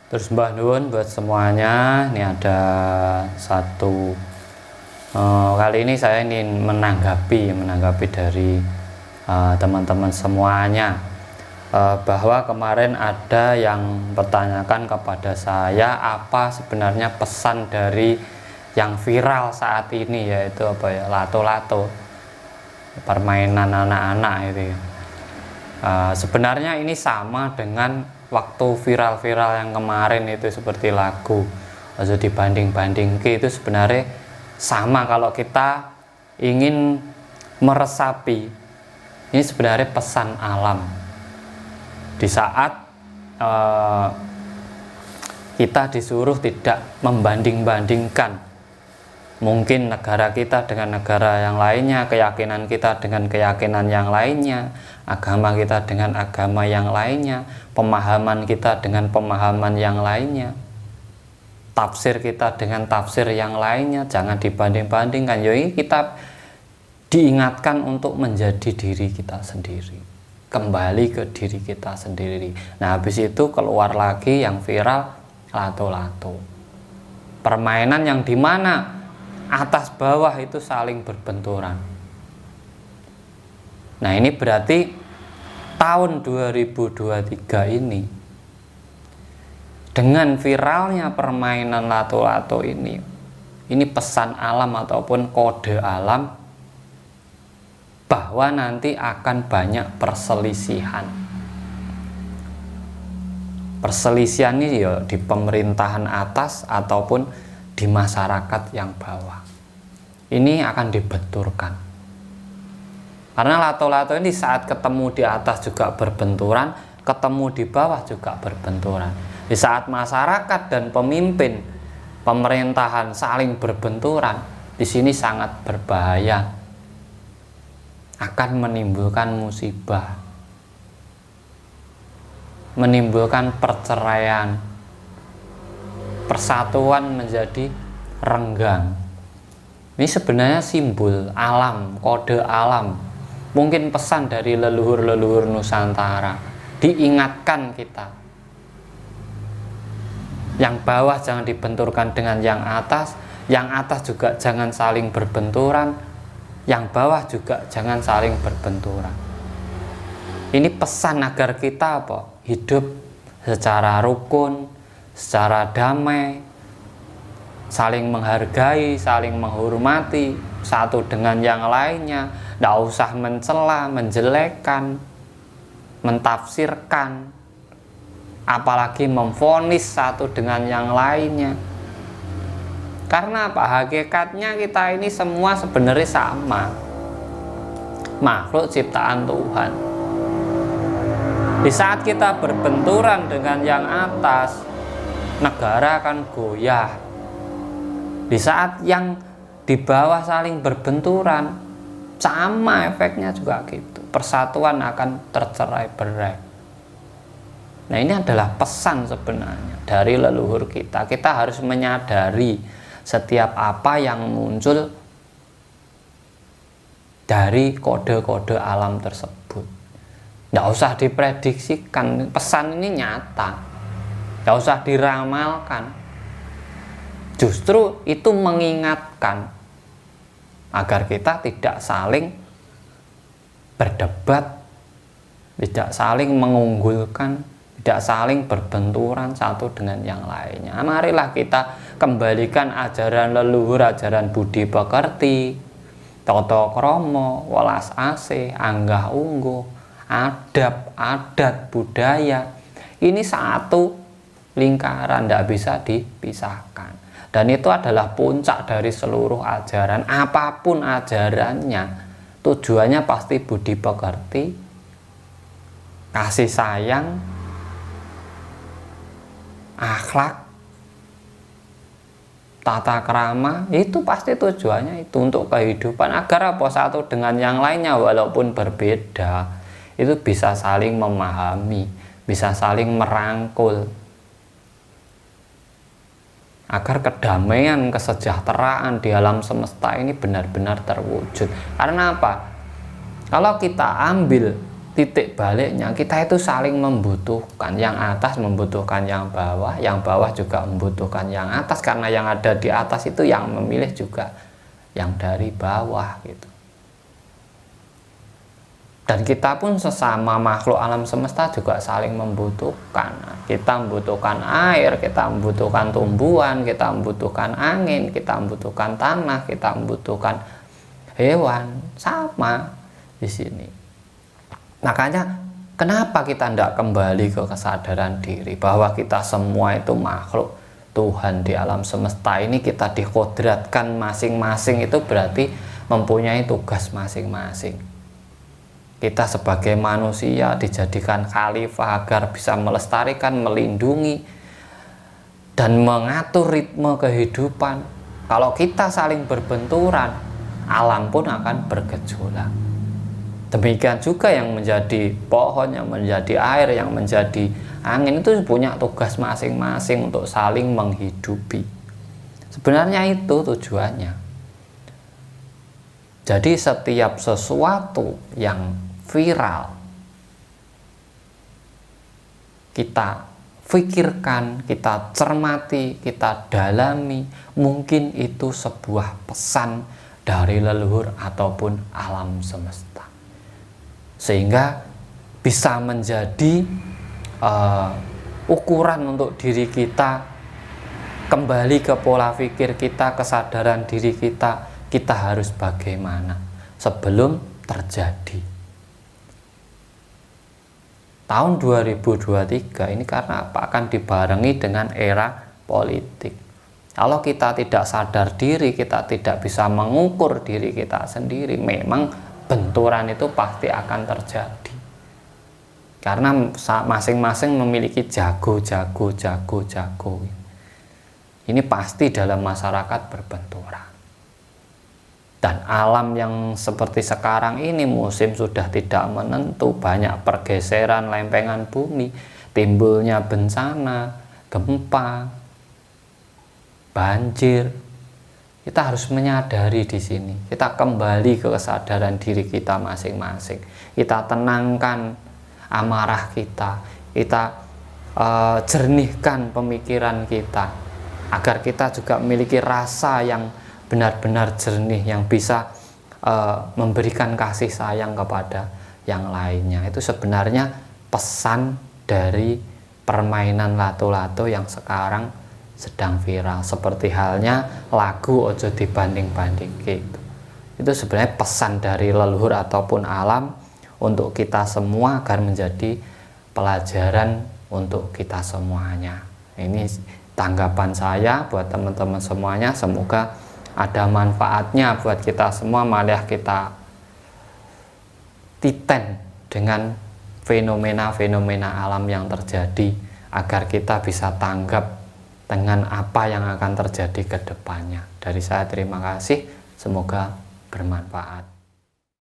Terus Mbah Nuwun buat semuanya. Ini ada satu kali ini saya ingin menanggapi dari teman-teman semuanya, bahwa kemarin ada yang bertanyakan kepada saya apa sebenarnya pesan dari yang viral saat ini, yaitu apa ya, lato-lato, permainan anak-anak itu. Sebenarnya ini sama dengan waktu viral-viral yang kemarin itu, seperti lagu aja dibanding-banding itu sebenarnya sama. Kalau kita ingin meresapi, ini sebenarnya pesan alam. Di saat kita disuruh tidak membanding-bandingkan mungkin negara kita dengan negara yang lainnya, keyakinan kita dengan keyakinan yang lainnya, agama kita dengan agama yang lainnya, pemahaman kita dengan pemahaman yang lainnya, tafsir kita dengan tafsir yang lainnya. Jangan dibanding-bandingkan. Jadi kita diingatkan untuk menjadi diri kita sendiri, kembali ke diri kita sendiri. Nah, habis itu keluar lagi yang viral, lato-lato, permainan yang dimana atas bawah itu saling berbenturan. Nah, ini berarti tahun 2023 ini, dengan viralnya permainan lato-lato ini pesan alam ataupun kode alam bahwa nanti akan banyak perselisihan. Perselisihan ini ya di pemerintahan atas ataupun di masyarakat yang bawah. Ini akan dibenturkan. Karena lato-lato ini saat ketemu di atas juga berbenturan, ketemu di bawah juga berbenturan. Di saat masyarakat dan pemimpin pemerintahan saling berbenturan, di sini sangat berbahaya. Akan menimbulkan musibah, menimbulkan perceraian, persatuan menjadi renggang. Ini sebenarnya simbol alam, kode alam, mungkin pesan dari leluhur-leluhur Nusantara. Diingatkan kita, yang bawah jangan dibenturkan dengan yang atas juga jangan saling berbenturan, yang bawah juga jangan saling berbenturan. Ini pesan agar kita hidup secara rukun, secara damai, saling menghargai, saling menghormati satu dengan yang lainnya. Tidak usah mencela, menjelekkan, mentafsirkan, apalagi memvonis satu dengan yang lainnya. Karena apa? Hakikatnya kita ini semua sebenarnya sama, makhluk ciptaan Tuhan. Di saat kita berbenturan dengan yang atas, negara akan goyah. Di saat yang di bawah saling berbenturan, sama efeknya juga gitu. Persatuan akan tercerai-berai. Nah, ini adalah pesan sebenarnya dari leluhur kita. Kita harus menyadari setiap apa yang muncul dari kode-kode alam tersebut. Tidak usah diprediksikan, pesan ini nyata. Tidak usah diramalkan. Justru itu mengingatkan agar kita tidak saling berdebat, tidak saling mengunggulkan, tidak saling berbenturan satu dengan yang lainnya. Marilah kita kembalikan ajaran leluhur, ajaran budi pekerti, tata krama, welas asih, anggah ungguh, adab, adat, budaya. Ini satu lingkaran, tidak bisa dipisahkan. Dan itu adalah puncak dari seluruh ajaran. Apapun ajarannya, tujuannya pasti budi pekerti, kasih sayang, akhlak, tata krama. Itu pasti tujuannya itu untuk kehidupan, agar apa, satu dengan yang lainnya walaupun berbeda itu bisa saling memahami, bisa saling merangkul, agar kedamaian, kesejahteraan di alam semesta ini benar-benar terwujud. Karena apa? Kalau kita ambil titik baliknya kita itu saling membutuhkan, yang atas membutuhkan yang bawah juga membutuhkan yang atas, karena yang ada di atas itu yang memilih juga yang dari bawah gitu. Dan kita pun sesama makhluk alam semesta juga saling membutuhkan. Kita membutuhkan air, kita membutuhkan tumbuhan, kita membutuhkan angin, kita membutuhkan tanah, kita membutuhkan hewan, sama di sini. Makanya kenapa kita tidak kembali ke kesadaran diri bahwa kita semua itu makhluk Tuhan di alam semesta ini, kita dikodratkan masing-masing, itu berarti mempunyai tugas masing-masing. Kita sebagai manusia dijadikan khalifah agar bisa melestarikan, melindungi, dan mengatur ritme kehidupan. Kalau kita saling berbenturan, alam pun akan bergejolak. Demikian juga yang menjadi pohon, yang menjadi air, yang menjadi angin, itu punya tugas masing-masing untuk saling menghidupi. Sebenarnya itu tujuannya. Jadi setiap sesuatu yang viral kita pikirkan, kita cermati, kita dalami, mungkin itu sebuah pesan dari leluhur ataupun alam semesta, sehingga bisa menjadi ukuran untuk diri kita, kembali ke pola pikir kita, kesadaran diri kita harus bagaimana sebelum terjadi. Tahun 2023 ini karena apa? Akan dibarengi dengan era politik. Kalau kita tidak sadar diri, kita tidak bisa mengukur diri kita sendiri, memang benturan itu pasti akan terjadi. Karena masing-masing memiliki jago. Ini pasti dalam masyarakat berbenturan. Dan alam yang seperti sekarang ini, musim sudah tidak menentu, banyak pergeseran lempengan bumi, timbulnya bencana, gempa, banjir. Kita harus menyadari di sini. Kita kembali ke kesadaran diri kita masing-masing. Kita tenangkan amarah kita. Kita jernihkan pemikiran kita, agar kita juga memiliki rasa yang benar-benar jernih, yang bisa memberikan kasih sayang kepada yang lainnya. Itu sebenarnya pesan dari permainan lato-lato yang sekarang sedang viral, seperti halnya lagu Ojo Dibanding-banding gitu. Itu sebenarnya pesan dari leluhur ataupun alam untuk kita semua agar menjadi pelajaran untuk kita semuanya. Ini tanggapan saya buat teman-teman semuanya, semoga ada manfaatnya buat kita semua, malah kita titen dengan fenomena-fenomena alam yang terjadi, agar kita bisa tanggap dengan apa yang akan terjadi ke depannya. Dari saya terima kasih, semoga bermanfaat.